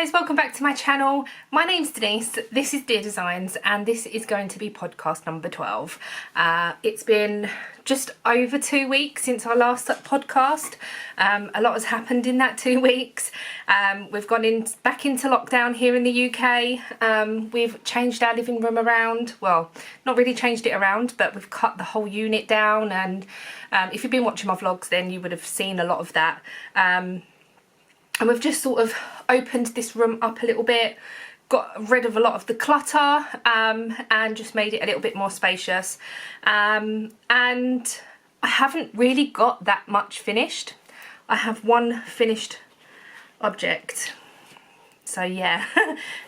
guys, welcome back to my channel. My name's Denise, this is Dear Designs, and this is going to be podcast number 12. It's been just over 2 weeks since our last podcast. A lot has happened in that 2 weeks. We've gone back into lockdown here in the UK. We've changed our living room around. Well, not really changed it around, but we've cut the whole unit down, and if you've been watching my vlogs then you would have seen a lot of that. And we've just sort of opened this room up a little bit, got rid of a lot of the clutter, and just made it a little bit more spacious. And I haven't really got that much finished. I have one finished object. So yeah,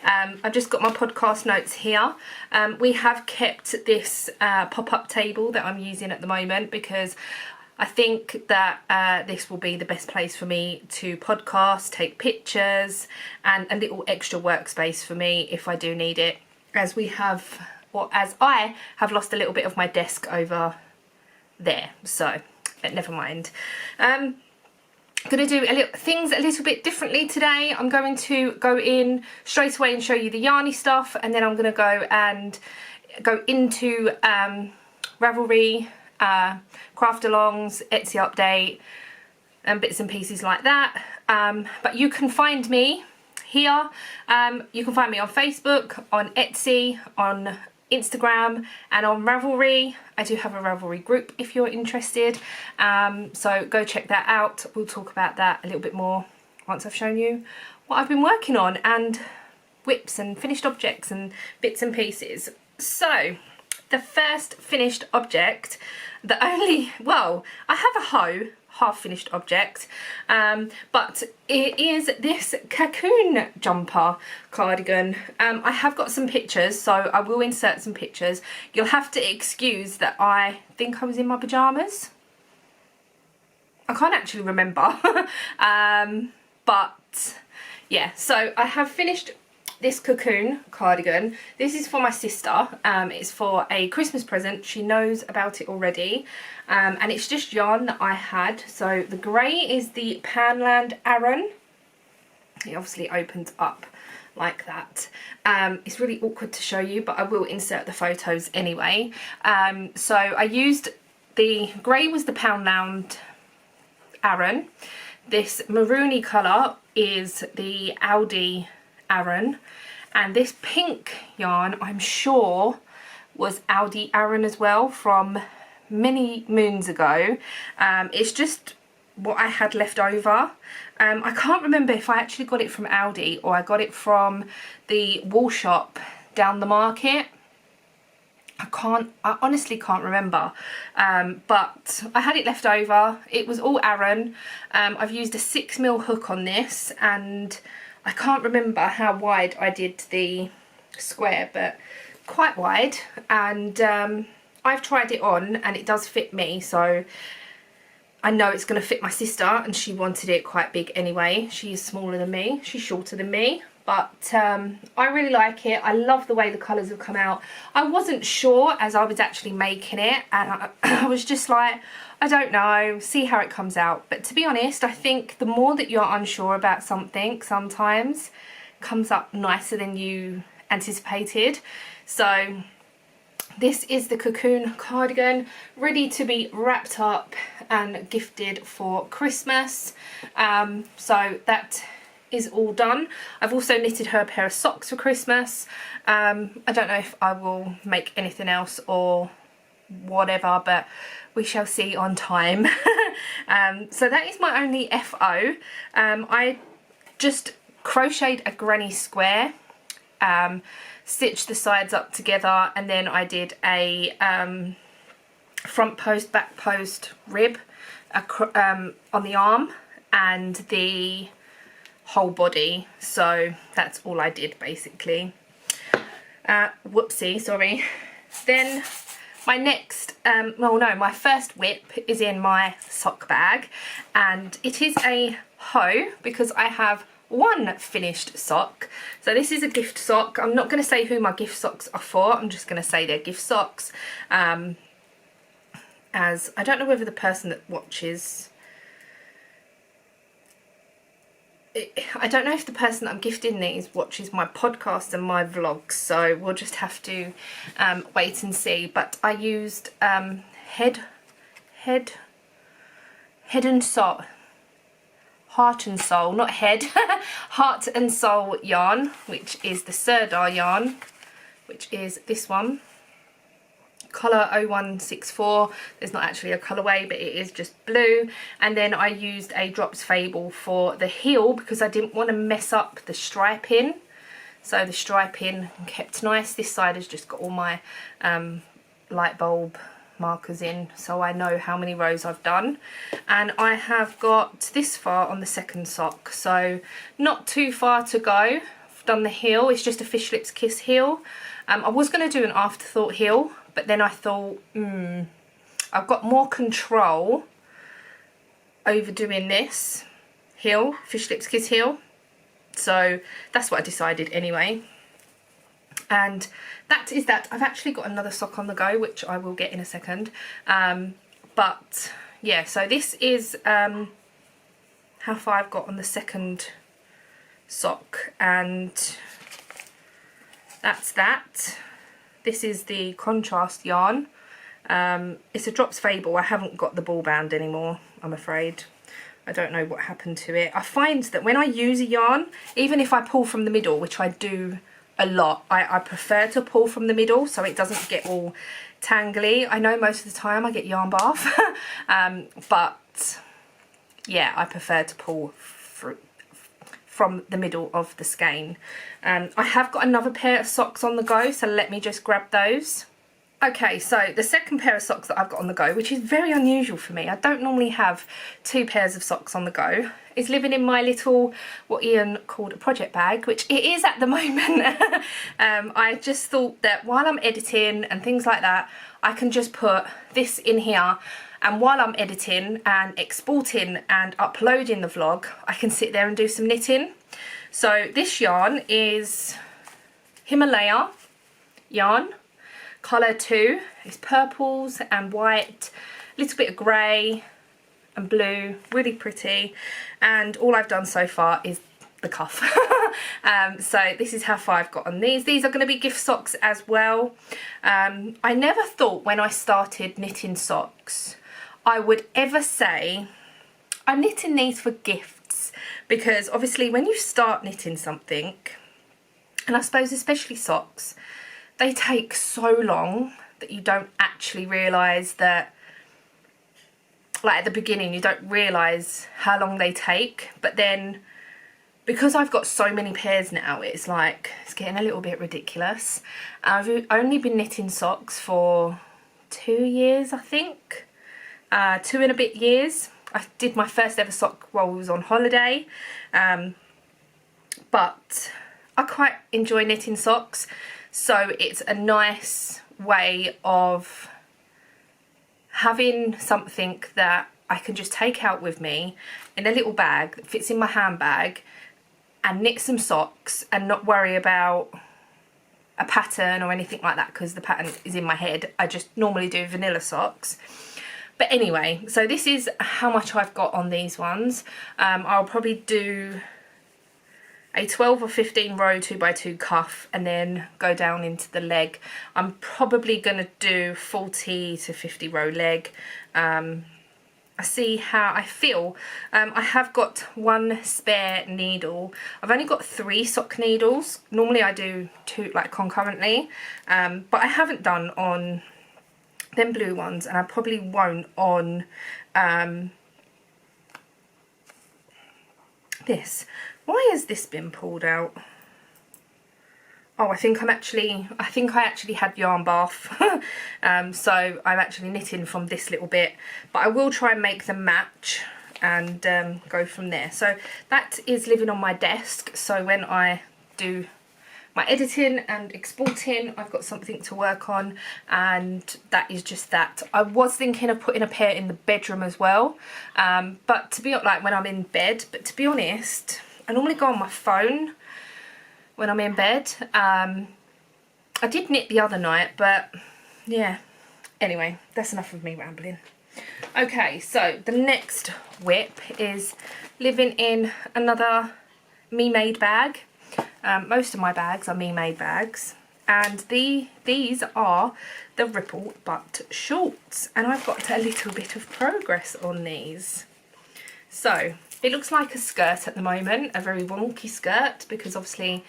I've just got my podcast notes here. We have kept this pop-up table that I'm using at the moment because I think that this will be the best place for me to podcast, take pictures, and a little extra workspace for me if I do need it, as I have lost a little bit of my desk over there. So, but never mind. I'm going to do things a little bit differently today. I'm going to go in straight away and show you the yarny stuff, and then I'm going to go into Ravelry, craft alongs, Etsy update, and bits and pieces like that. But you can find me here. You can find me on Facebook, on Etsy, on Instagram, and on Ravelry. I do have a Ravelry group if you're interested, so go check that out. We'll talk about that a little bit more once I've shown you what I've been working on, and WIPS and finished objects and bits and pieces. So the first finished object, I have a hoe, half finished object, but it is this Cocoon jumper cardigan. I have got some pictures, so I will insert some pictures. You'll have to excuse that I think I was in my pyjamas. I can't actually remember. But yeah, so I have finished this Cocoon cardigan. This is for my sister. It's for a Christmas present. She knows about it already, and it's just yarn that I had. So the grey is the Poundland Aran. It obviously opens up like that. It's really awkward to show you, but I will insert the photos anyway. So I used the grey was the Poundland Aran. This maroony colour is the Aldi Aran, and this pink yarn I'm sure was Aldi Aran as well from many moons ago. It's just what I had left over. I can't remember if I actually got it from Aldi or I got it from the wool shop down the market. I honestly can't remember, but I had it left over. It was all Aran. I've used a 6mm hook on this, and I can't remember how wide I did the square, but quite wide. And I've tried it on and it does fit me, so I know it's going to fit my sister, and she wanted it quite big anyway. She is smaller than me, she's shorter than me, but I really like it. I love the way the colours have come out. I wasn't sure as I was actually making it, and I was just like, I don't know, see how it comes out. But to be honest, I think the more that you're unsure about something, sometimes comes up nicer than you anticipated. So this is the Cocoon cardigan, ready to be wrapped up and gifted for Christmas. So that is all done. I've also knitted her a pair of socks for Christmas. I don't know if I will make anything else or whatever, but we shall see on time. So that is my only FO. I just crocheted a granny square, stitched the sides up together, and then I did a front post, back post rib on the arm and the whole body. So that's all I did basically. Whoopsie, sorry. Then my next, my first WIP is in my sock bag, and it is a hoe because I have one finished sock. So this is a gift sock. I'm not going to say who my gift socks are for. I'm just going to say they're gift socks, as I don't know whether the person that watches I don't know if the person that I'm gifting these watches my podcast and my vlogs, so we'll just have to wait and see. But I used head and soul, heart and soul, not head, heart and soul yarn, which is the Sirdar yarn, which is this one. Colour 0164. There's not actually a colourway, but it is just blue. And then I used a Drops Fable for the heel because I didn't want to mess up the striping. So the striping kept nice. This side has just got all my light bulb markers in, so I know how many rows I've done. And I have got this far on the second sock, so not too far to go. I've done the heel. It's just a Fish Lips Kiss heel. I was going to do an afterthought heel, but then I thought, I've got more control over doing this heel, Fish Lips Kiss heel. So that's what I decided anyway. And that is that. I've actually got another sock on the go, which I will get in a second. But yeah, so this is how far I've got on the second sock, and that's that. This is the contrast yarn. It's a Drops Fable. I haven't got the ball band anymore, I'm afraid. I don't know what happened to it. I find that when I use a yarn, even if I pull from the middle, which I do a lot, I prefer to pull from the middle so it doesn't get all tangly. I know most of the time I get yarn bath, but yeah, I prefer to pull from the middle of the skein. I have got another pair of socks on the go, so let me just grab those. Okay, so the second pair of socks that I've got on the go, which is very unusual for me, I don't normally have two pairs of socks on the go, is living in my little, what Ian called a project bag, which it is at the moment. I just thought that while I'm editing and things like that, I can just put this in here, and while I'm editing and exporting and uploading the vlog, I can sit there and do some knitting. So this yarn is Himalaya yarn, colour 2. It's purples and white, a little bit of grey and blue, really pretty. And all I've done so far is the cuff. So this is how far I've got on these. These are going to be gift socks as well. I never thought when I started knitting socks I would ever say I'm knitting these for gifts, because obviously when you start knitting something, and I suppose especially socks, they take so long that you don't actually realise that, like at the beginning you don't realise how long they take, but then because I've got so many pairs now, it's like, it's getting a little bit ridiculous. I've only been knitting socks for 2 years, I think. 2 and a bit years. I did my first ever sock while I was on holiday. But I quite enjoy knitting socks. So it's a nice way of having something that I can just take out with me in a little bag that fits in my handbag and knit some socks and not worry about a pattern or anything like that, because the pattern is in my head. I just normally do vanilla socks. But anyway, so this is how much I've got on these ones. I'll probably do a 12 or 15 row 2x2 cuff and then go down into the leg. I'm probably going to do 40 to 50 row leg. I see how I feel. I have got one spare needle. I've only got 3 sock needles. Normally I do 2 like concurrently, but I haven't done on them blue ones, and I probably won't on this. Why has this been pulled out? Oh, I think I actually had yarn bath. So I'm actually knitting from this little bit, but I will try and make them match and go from there. So that is living on my desk, so when I do my editing and exporting, I've got something to work on, and that is just that. I was thinking of putting a pair in the bedroom as well, but to be like when I'm in bed, but to be honest, I normally go on my phone when I'm in bed. I did knit the other night, but yeah, anyway, that's enough of me rambling. Okay, so the next WIP is living in another Me Made bag. Most of my bags are Me Made bags. And these are the Ripple Butt shorts. And I've got a little bit of progress on these. So, it looks like a skirt at the moment, a very wonky skirt, because obviously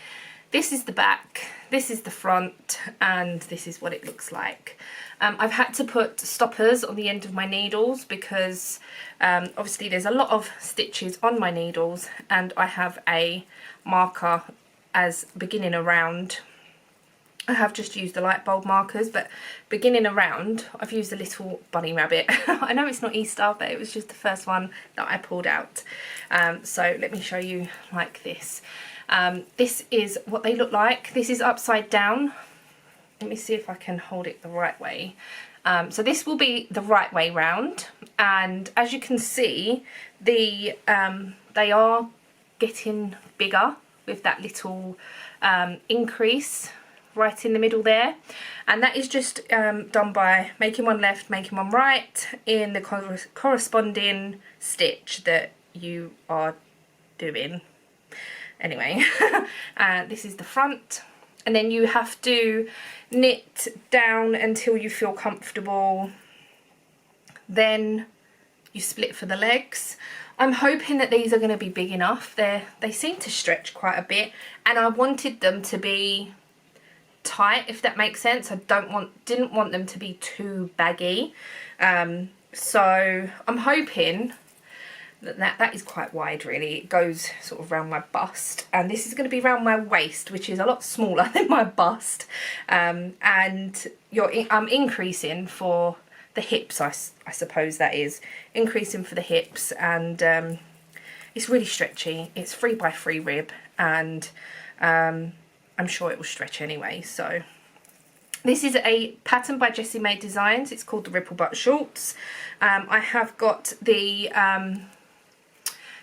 this is the back, this is the front, and this is what it looks like. I've had to put stoppers on the end of my needles because obviously there's a lot of stitches on my needles, and I have a marker as beginning around. I have just used the light bulb markers, but beginning around, I've used a little bunny rabbit. I know it's not Easter, but it was just the first one that I pulled out. So let me show you like this. This is what they look like. This is upside down. Let me see if I can hold it the right way. So this will be the right way round. And as you can see, they are getting bigger with that little increase right in the middle there, and that is just done by making one left, making one right in the corresponding stitch that you are doing. Anyway, this is the front, and then you have to knit down until you feel comfortable, then you split for the legs. I'm hoping that these are going to be big enough. They seem to stretch quite a bit, and I wanted them to be tight, if that makes sense. I didn't want them to be too baggy. So I'm hoping that is quite wide really. It goes sort of around my bust, and this is going to be around my waist, which is a lot smaller than my bust. And I'm increasing for the hips, I suppose that is. Increasing for the hips, and it's really stretchy. It's 3x3 rib, and I'm sure it will stretch anyway. So this is a pattern by Jessie Made Designs. It's called the Ripple Butt Shorts. I have got the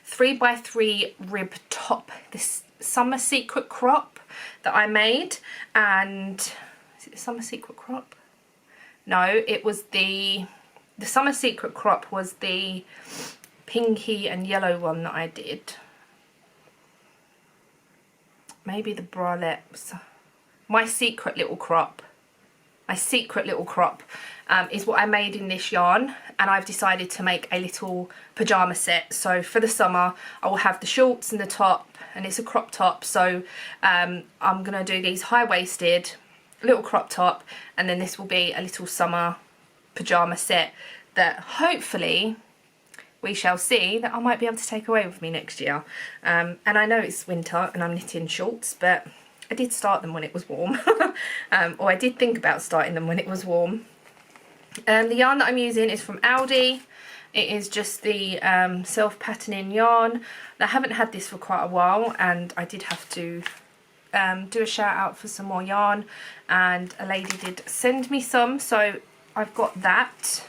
3x3 rib top, this summer secret crop that I made. And is it the summer secret crop? No, it was the summer secret crop was the pinky and yellow one that I did. Maybe the bralettes. My secret little crop is what I made in this yarn, and I've decided to make a little pyjama set. So for the summer I will have the shorts and the top, and it's a crop top, so I'm gonna do these high-waisted little crop top, and then this will be a little summer pyjama set that hopefully we shall see that I might be able to take away with me next year. And I know it's winter and I'm knitting shorts, but I did start them when it was warm. Or I did think about starting them when it was warm. The yarn that I'm using is from Aldi. It is just the self-patterning yarn. I haven't had this for quite a while, and I did have to do a shout out for some more yarn, and a lady did send me some, so I've got that.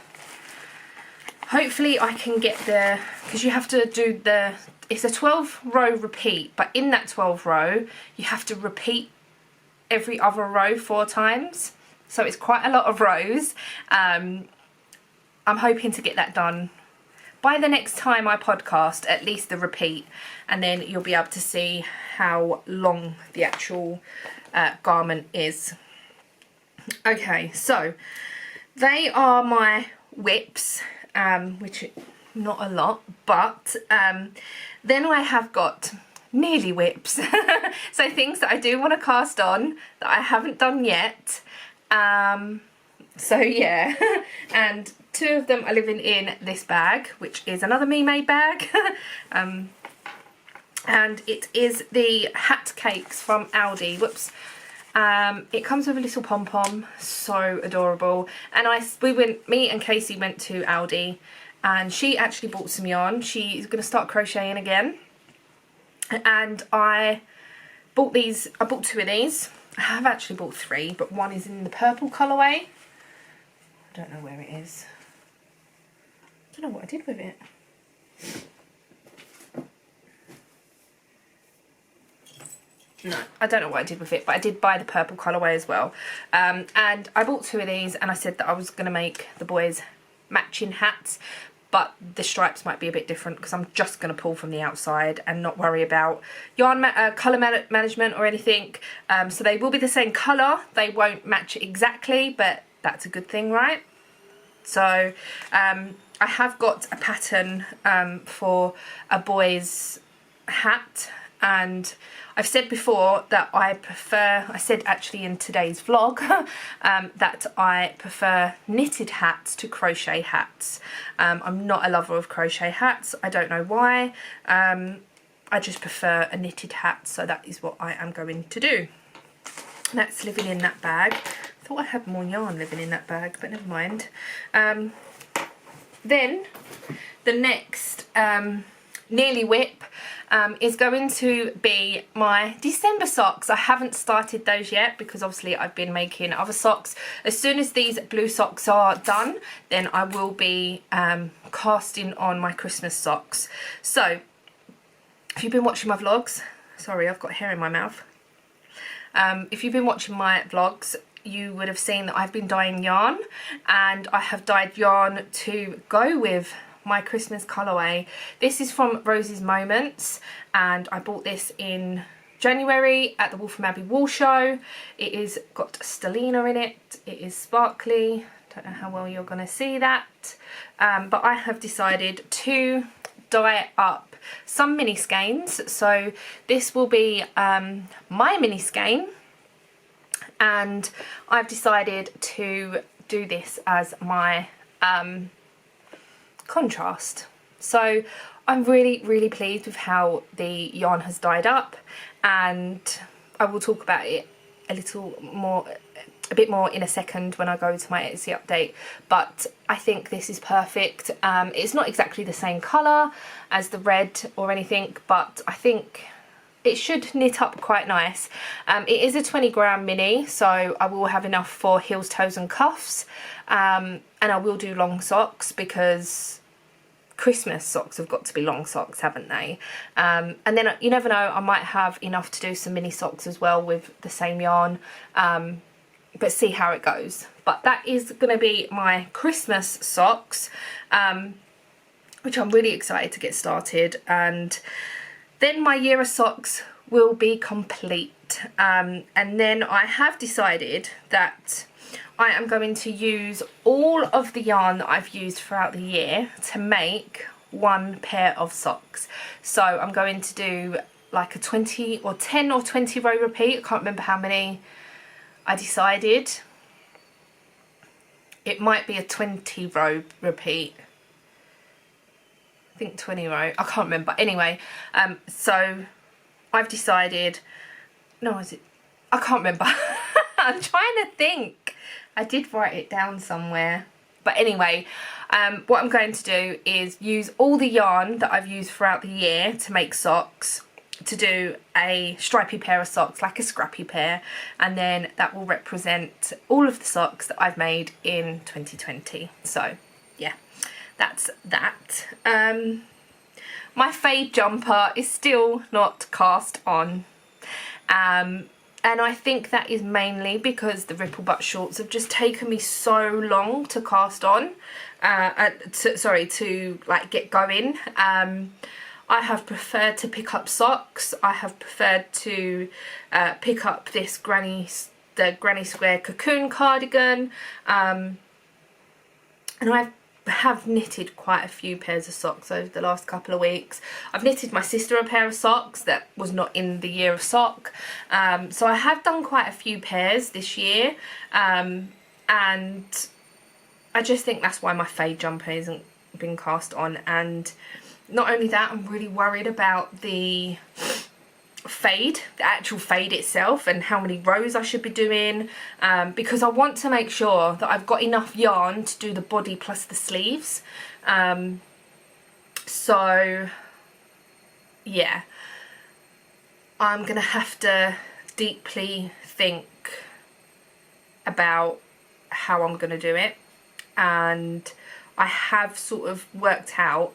Hopefully I can get the, because you have to do it's a 12 row repeat, but in that 12 row you have to repeat every other row 4 times, so it's quite a lot of rows. I'm hoping to get that done by the next time I podcast, at least the repeat, and then you'll be able to see how long the actual garment is. Okay, so they are my WIPS, which not a lot, but then I have got nearly WIPS. So things that I do want to cast on that I haven't done yet. So yeah, and 2 of them are living in this bag, which is another Me Made bag. And it is the hat cakes from Aldi. Whoops. It comes with a little pom-pom, so adorable. And me and Casey went to Aldi, and she actually bought some yarn. She's going to start crocheting again. And I bought 2 of these. I have actually bought 3, but one is in the purple colourway. I don't know where it is. I don't know what I did with it. No, I don't know what I did with it, but I did buy the purple colourway as well. And I bought 2 of these, and I said that I was going to make the boys matching hats. but the stripes might be a bit different because I'm just going to pull from the outside and not worry about yarn colour management or anything. So they will be the same colour, they won't match exactly, but that's a good thing, right? So I have got a pattern for a boy's hat, and I've said before that I said actually in today's vlog that I prefer knitted hats to crochet hats. I'm not a lover of crochet hats, I don't know why. I just prefer a knitted hat, so that is what I am going to do. That's living in that bag. I thought I had more yarn living in that bag, but never mind. Then the next nearly whip is going to be my December socks. I haven't started those yet because obviously I've been making other socks. As soon as these blue socks are done, then I will be casting on my Christmas socks. So if you've been watching my vlogs, sorry, I've got hair in my mouth. If you've been watching my vlogs, you would have seen that I've been dyeing yarn, and I have dyed yarn to go with my Christmas colourway. This is from Rosie's Moments, and I bought this in January at the Waltham Abbey Wool Show. It is got stellina in it, it is sparkly, don't know how well you're going to see that, but I have decided to dye up some mini skeins. So this will be my mini skein, and I've decided to do this as my contrast. So I'm really pleased with how the yarn has dyed up, and I will talk about it a bit more in a second when I go to my Etsy update, but I think this is perfect. It's not exactly the same colour as the red or anything, but I think it should knit up quite nice. It is a 20-gram mini, so I will have enough for heels, toes and cuffs, and I will do long socks because Christmas socks have got to be long socks, haven't they? And then you never know, I might have enough to do some mini socks as well with the same yarn, but see how it goes. But that is going to be my Christmas socks, which I'm really excited to get started, and then my year of socks will be complete. And then I have decided that I am going to use all of the yarn that I've used throughout the year to make one pair of socks. So I'm going to do like a 20 or 10 or 20 row repeat. I can't remember how many I decided. It might be a 20 row repeat. I think 20 row, I can't remember. Anyway, so I've decided, no, is it, I can't remember. I'm trying to think. I did write it down somewhere. But anyway, what I'm going to do is use all the yarn that I've used throughout the year to make socks, to do a stripy pair of socks, like a scrappy pair, and then that will represent all of the socks that I've made in 2020. So yeah, that's that. My fade jumper is still not cast on, and I think that is mainly because the ripple butt shorts have just taken me so long to cast on, to like get going. I have preferred to pick up socks. I have preferred to pick up this the Granny Square Cocoon Cardigan, and I have knitted quite a few pairs of socks over the last couple of weeks. I've knitted my sister a pair of socks that was not in the year of sock, so I have done quite a few pairs this year, and I just think that's why my fade jumper isn't been cast on. And not only that, I'm really worried about the fade, the actual fade itself, and how many rows I should be doing, because I want to make sure that I've got enough yarn to do the body plus the sleeves. So yeah, I'm gonna have to deeply think about how I'm gonna do it, and I have sort of worked out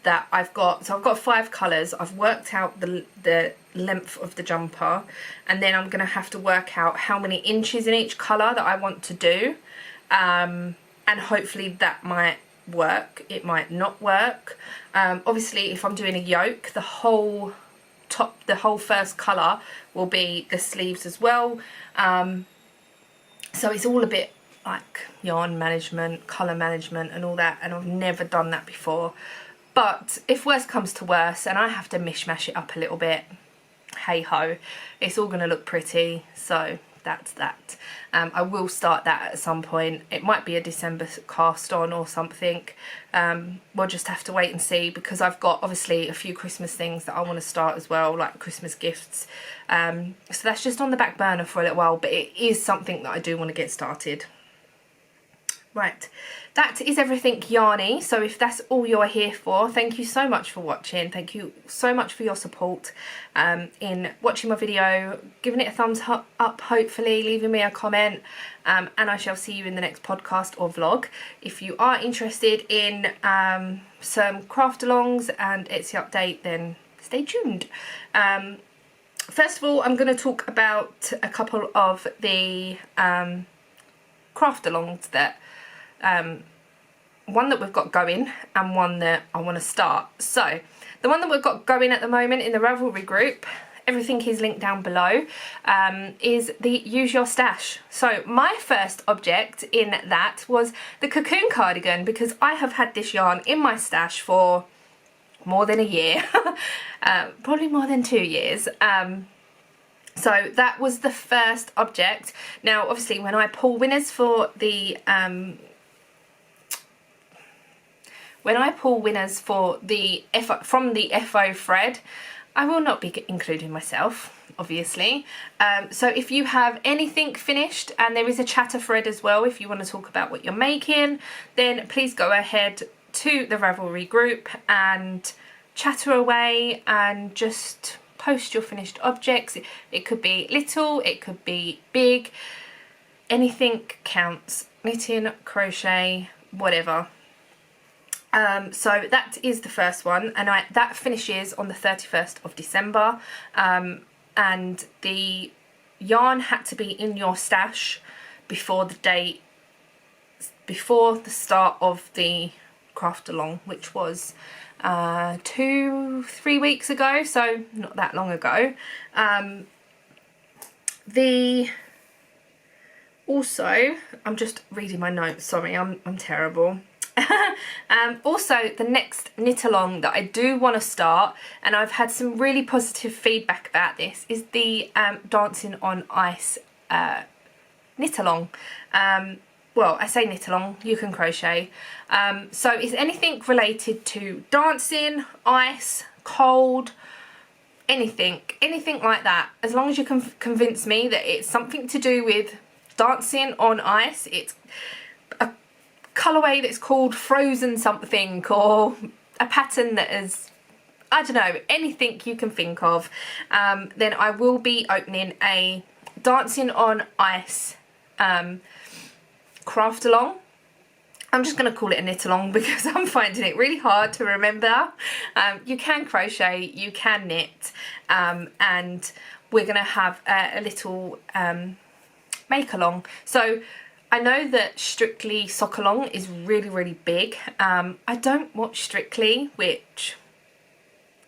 that I've got 5 colours. I've worked out the length of the jumper, and then I'm going to have to work out how many inches in each colour that I want to do, and hopefully that might work, it might not work. Obviously if I'm doing a yoke, the whole first colour will be the sleeves as well. So it's all a bit like yarn management, colour management and all that, and I've never done that before. But if worse comes to worse and I have to mishmash it up a little bit, hey ho, it's all going to look pretty, so that's that. I will start that at some point. It might be a December cast on or something. We'll just have to wait and see, because I've got obviously a few Christmas things that I want to start as well, like Christmas gifts. So that's just on the back burner for a little while, but it is something that I do want to get started. Right, that is everything yarny. So if that's all you're here for, thank you so much for watching. Thank you so much for your support in watching my video, giving it a thumbs up, hopefully leaving me a comment, and I shall see you in the next podcast or vlog. If you are interested in some craft alongs and Etsy update, then stay tuned. First of all, I'm going to talk about a couple of the craft alongs that one that we've got going and one that I want to start. So the one that we've got going at the moment in the Ravelry group, everything is linked down below, is the Use Your Stash. So my first object in that was the Cocoon Cardigan, because I have had this yarn in my stash for more than a year, probably more than 2 years. So that was the first object. Now obviously when I pull winners for the from the FO thread, I will not be including myself, obviously. So if you have anything finished, and there is a chatter thread as well if you want to talk about what you're making, then please go ahead to the Ravelry group and chatter away and just post your finished objects. It could be little, it could be big, anything counts. Knitting, crochet, whatever. So that is the first one, and that finishes on the 31st of December, and the yarn had to be in your stash before the start of the craft along, which was 2-3 weeks ago, so not that long ago. Also, I'm just reading my notes, sorry, I'm terrible. Also, the next knit along that I do want to start, and I've had some really positive feedback about this, is the Dancing on Ice knit along. Well, I say knit along, you can crochet. So it's anything related to dancing, ice, cold, anything like that. As long as you can convince me that it's something to do with dancing on ice, it's a colourway that's called Frozen something, or a pattern that is, I don't know, anything you can think of, then I will be opening a Dancing on Ice craft along. I'm just going to call it a knit along because I'm finding it really hard to remember. You can crochet, you can knit, and we're going to have a little make along. So I know that Strictly Sock Along is really, really big. I don't watch Strictly, which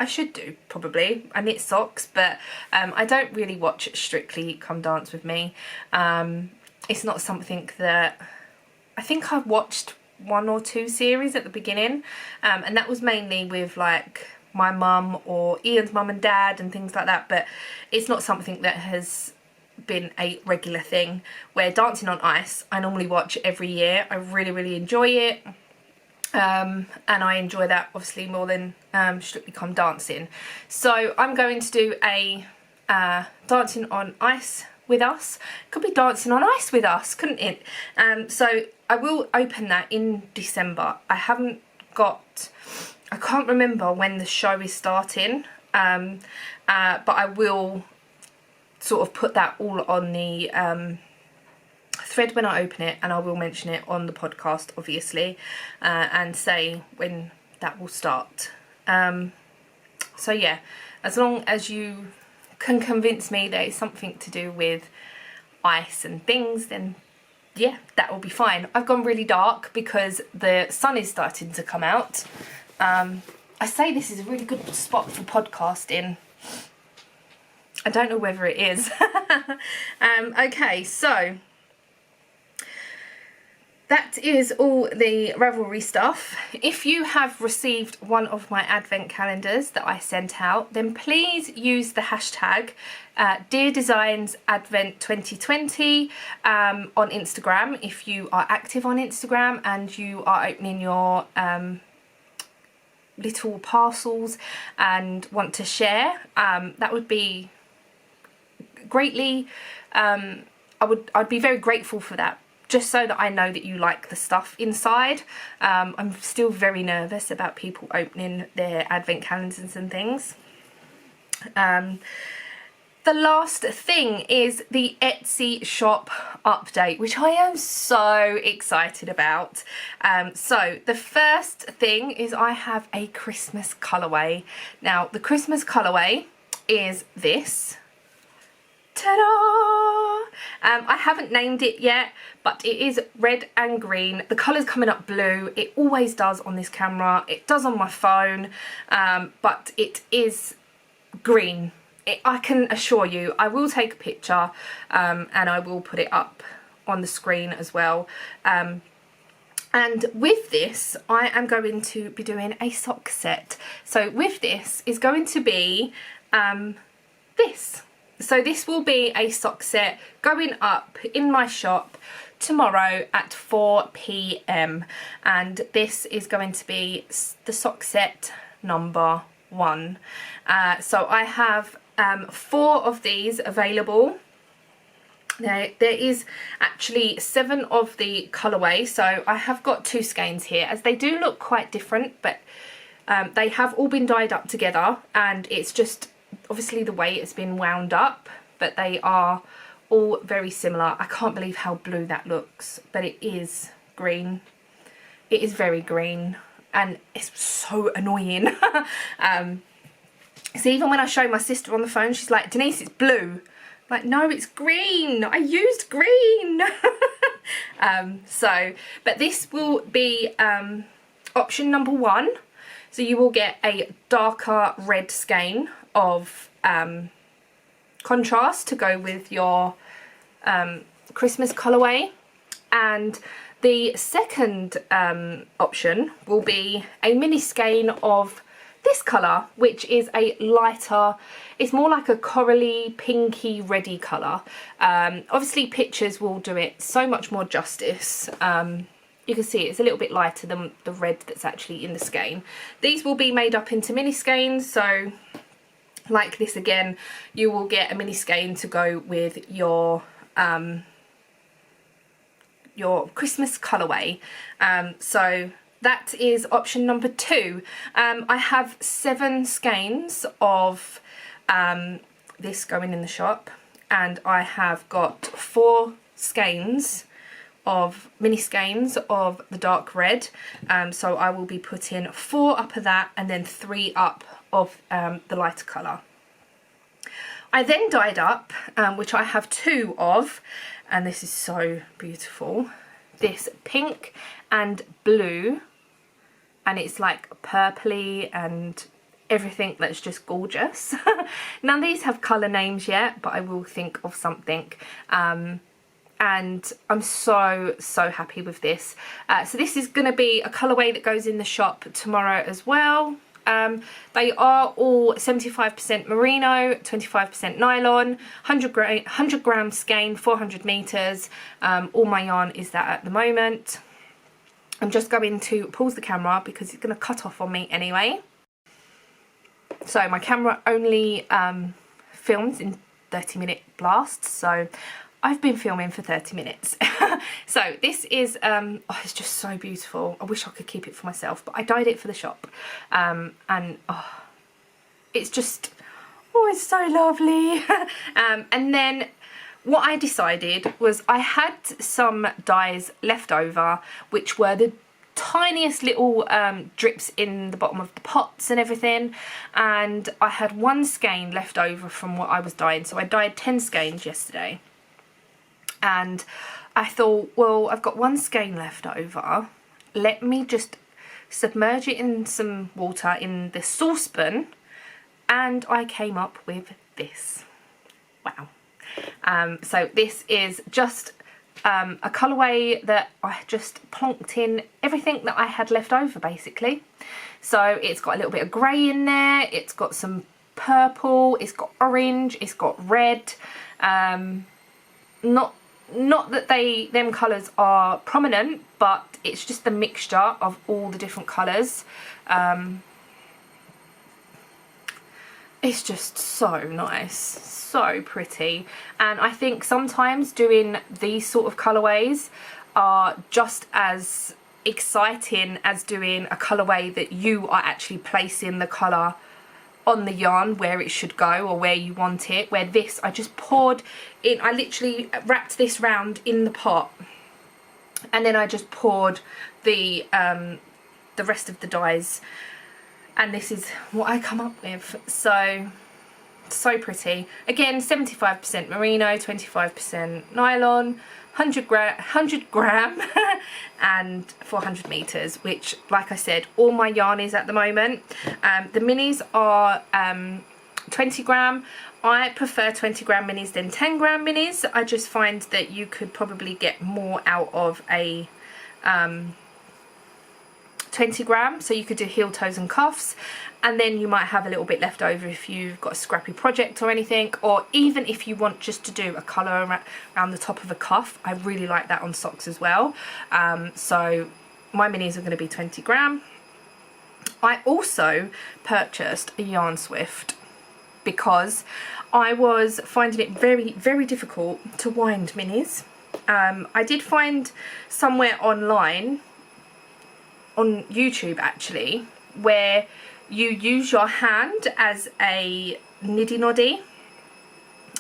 I should do, probably. I knit socks, but I don't really watch Strictly Come Dance With Me. It's not something that... I think I've watched 1 or 2 series at the beginning, and that was mainly with like my mum or Ian's mum and dad and things like that, but it's not something that has been a regular thing. Where Dancing on Ice I normally watch every year. I really, really enjoy it, and I enjoy that obviously more than Strictly Come Dancing. So I'm going to do a Dancing on Ice with Us. Could be Dancing on Ice with Us, couldn't it? So I will open that in December. I can't remember when the show is starting, but I will sort of put that all on the thread when I open it, and I will mention it on the podcast obviously, and say when that will start. So yeah, as long as you can convince me that it's something to do with ice and things, then yeah, that will be fine. I've gone really dark because the sun is starting to come out. I say this is a really good spot for podcasting. I don't know whether it is. Okay, so that is all the Ravelry stuff. If you have received one of my advent calendars that I sent out, then please use the hashtag Dear Designs Advent 2020 on Instagram if you are active on Instagram and you are opening your little parcels and want to share. That would be greatly, I'd be very grateful for that, just so that I know that you like the stuff inside. I'm still very nervous about people opening their advent calendars and things. The last thing is the Etsy shop update, which I am so excited about. So the first thing is I have a Christmas colourway. Now the Christmas colourway is this. Ta-da! I haven't named it yet, but it is red and green. The colour's coming up blue. It always does on this camera. It does on my phone, but it is green. I can assure you, I will take a picture and I will put it up on the screen as well. And with this, I am going to be doing a sock set. So with this is going to be this. So this will be a sock set going up in my shop tomorrow at 4 p.m. and this is going to be the sock set number 1. So I have 4 of these available. There is actually 7 of the colourway, so I have got 2 skeins here, as they do look quite different, but they have all been dyed up together, and it's just obviously the way it's been wound up, but they are all very similar. I can't believe how blue that looks, but it is green. It is very green, and it's so annoying. So even when I show my sister on the phone, she's like, Denise, it's blue. I'm like, no, it's green. I used green. But this will be option number 1. So you will get a darker red skein of contrast to go with your Christmas colourway. And the second option will be a mini skein of this colour, which is a lighter, it's more like a corally, pinky, reddy colour. Obviously pictures will do it so much more justice. You can see it's a little bit lighter than the red that's actually in the skein. These will be made up into mini skeins, so like this again, you will get a mini skein to go with your Christmas colourway. So that is option number 2. I have 7 skeins of this going in the shop, and I have got 4 skeins of mini skeins of the dark red. So I will be putting 4 up of that and then 3 up of the lighter colour. I then dyed up, which I have 2 of, and this is so beautiful, this pink and blue, and it's like purpley and everything that's just gorgeous. None of these have colour names yet, but I will think of something. And I'm so happy with this. So this is going to be a colourway that goes in the shop tomorrow as well. They are all 75% merino, 25% nylon, 100 gram skein, 400 meters. All my yarn is that at the moment. I'm just going to pause the camera because it's going to cut off on me anyway. So my camera only films in 30-minute blasts, so I've been filming for 30 minutes. So this is, oh, it's just so beautiful. I wish I could keep it for myself, but I dyed it for the shop. And oh, it's just, oh, it's so lovely. And then what I decided was I had some dyes left over, which were the tiniest little drips in the bottom of the pots and everything, and I had 1 skein left over from what I was dyeing, so I dyed 10 skeins yesterday. and I thought, well, I've got one skein left over, let me just submerge it in some water in the saucepan, and I came up with this. Wow. So this is just a colourway that I just plonked in everything that I had left over, basically. So it's got a little bit of grey in there, it's got some purple, it's got orange, it's got red. Not that them colours are prominent, but it's just the mixture of all the different colours. It's just so nice, so pretty, and I think sometimes doing these sort of colourways are just as exciting as doing a colourway that you are actually placing the colour on the yarn where it should go or where you want it. Where this, I just poured in, I literally wrapped this round in the pot, and then I just poured the rest of the dyes, and this is what I come up with. So pretty. Again, 75% merino, 25% nylon, 100 gram and 400 meters, which, like I said, all my yarn is at the moment. The minis are 20 gram. I prefer 20 gram minis than 10 gram minis. I just find that you could probably get more out of a 20 gram, so you could do heel, toes and cuffs, and then you might have a little bit left over if you've got a scrappy project or anything, or even if you want just to do a colour around the top of a cuff. I really like that on socks as well. So my minis are going to be 20 gram. I also purchased a yarn swift because I was finding it very, very difficult to wind minis. I did find somewhere online, on YouTube actually, where you use your hand as a niddy noddy,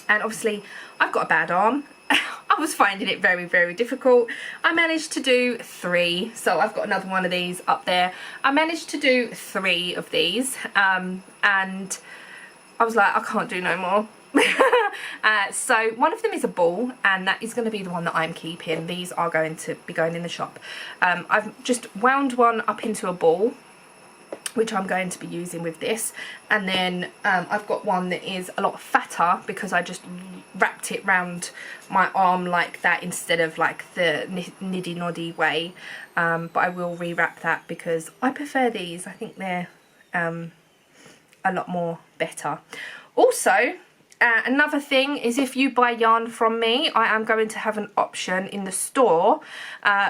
and obviously I've got a bad arm. I was finding it very, very difficult. I managed to do 3, so I've got another one of these up there. I managed to do 3 of these, and I was like, I can't do no more. So one of them is a ball, and that is going to be the one that I'm keeping. These are going to be going in the shop. I've just wound one up into a ball, which I'm going to be using with this, and then I've got one that is a lot fatter because I just wrapped it round my arm like that instead of like the niddy noddy way. But I will rewrap that because I prefer these. I think they're a lot more better. Also, another thing is, if you buy yarn from me, I am going to have an option in the store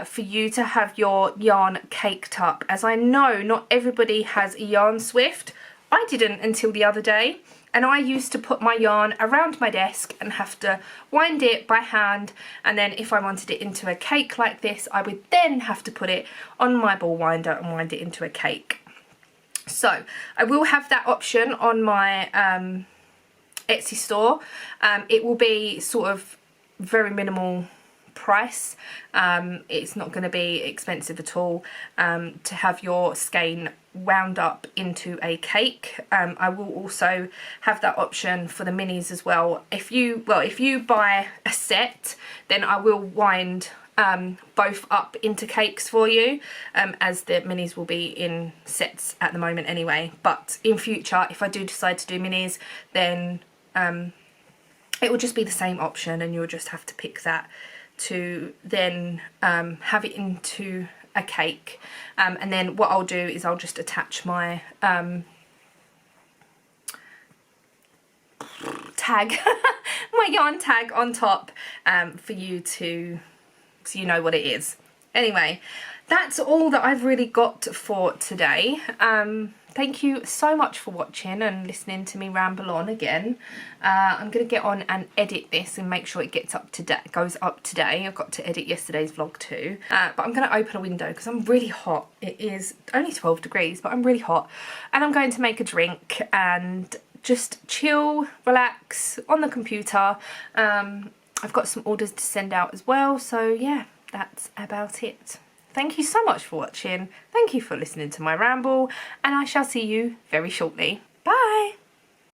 for you to have your yarn caked up. As I know not everybody has a yarn swift. I didn't until the other day, and I used to put my yarn around my desk and have to wind it by hand, and then if I wanted it into a cake like this, I would then have to put it on my ball winder and wind it into a cake. So I will have that option on my Etsy store. It will be sort of very minimal price. It's not going to be expensive at all to have your skein wound up into a cake. I will also have that option for the minis as well. If you buy a set, then I will wind both up into cakes for you, as the minis will be in sets at the moment anyway. But in future, if I do decide to do minis, then it will just be the same option, and you'll just have to pick that to then have it into a cake. And then what I'll do is I'll just attach my tag, my yarn tag on top for you to, so you know what it is. Anyway, that's all that I've really got for today. Thank you so much for watching and listening to me ramble on again. I'm going to get on and edit this and make sure it goes up today. I've got to edit yesterday's vlog too. But I'm going to open a window because I'm really hot. It is only 12 degrees, but I'm really hot. And I'm going to make a drink and just chill, relax on the computer. I've got some orders to send out as well. So yeah, that's about it. Thank you so much for watching. Thank you for listening to my ramble, and I shall see you very shortly.